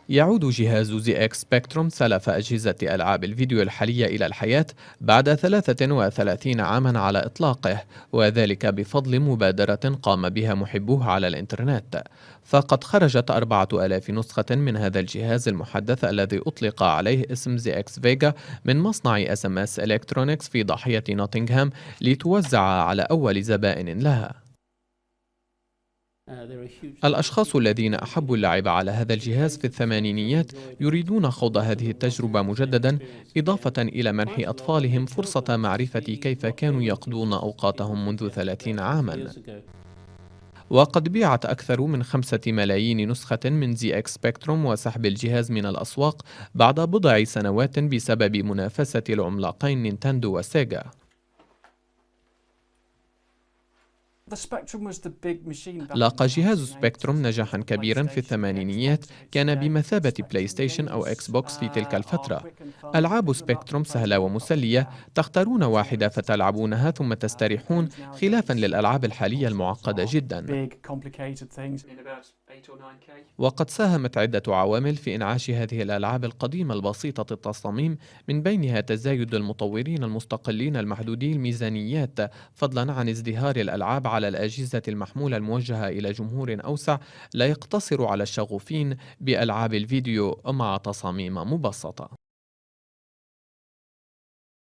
يعود جهاز ZX سبيكتروم سلف أجهزة ألعاب الفيديو الحالية إلى الحياة بعد 33 عاما على إطلاقه، وذلك بفضل مبادرة قام بها محبوه على الإنترنت. فقد خرجت 4000 نسخة من هذا الجهاز المحدث الذي أطلق عليه اسم ZX فيجا من مصنع SMS إلكترونيكس في ضاحية نوتنغهام، لتوزع على أول زبائن لها. الأشخاص الذين أحبوا اللعب على هذا الجهاز في الثمانينيات يريدون خوض هذه التجربة مجددا، إضافة إلى منح أطفالهم فرصة معرفة كيف كانوا يقضون أوقاتهم منذ 30 عاما. وقد بيعت أكثر من 5 ملايين نسخة من زي إكس سبيكتروم وسحب الجهاز من الأسواق بعد بضع سنوات بسبب منافسة العملاقين نينتندو وسيجا. لاقى جهاز سبيكتروم نجاحا كبيرا في الثمانينيات، كان بمثابة بلاي ستيشن أو إكس بوكس في تلك الفترة. ألعاب سبيكتروم سهلة ومسلية، تختارون واحدة فتلعبونها ثم تستريحون، خلافا للألعاب الحالية المعقدة جدا. وقد ساهمت عدة عوامل في إنعاش هذه الألعاب القديمة البسيطة التصاميم، من بينها تزايد المطورين المستقلين المحدودي الميزانيات، فضلا عن ازدهار الألعاب على الأجهزة المحمولة الموجهة إلى جمهور أوسع، لا يقتصر على الشغوفين بألعاب الفيديو مع تصاميم مبسطة.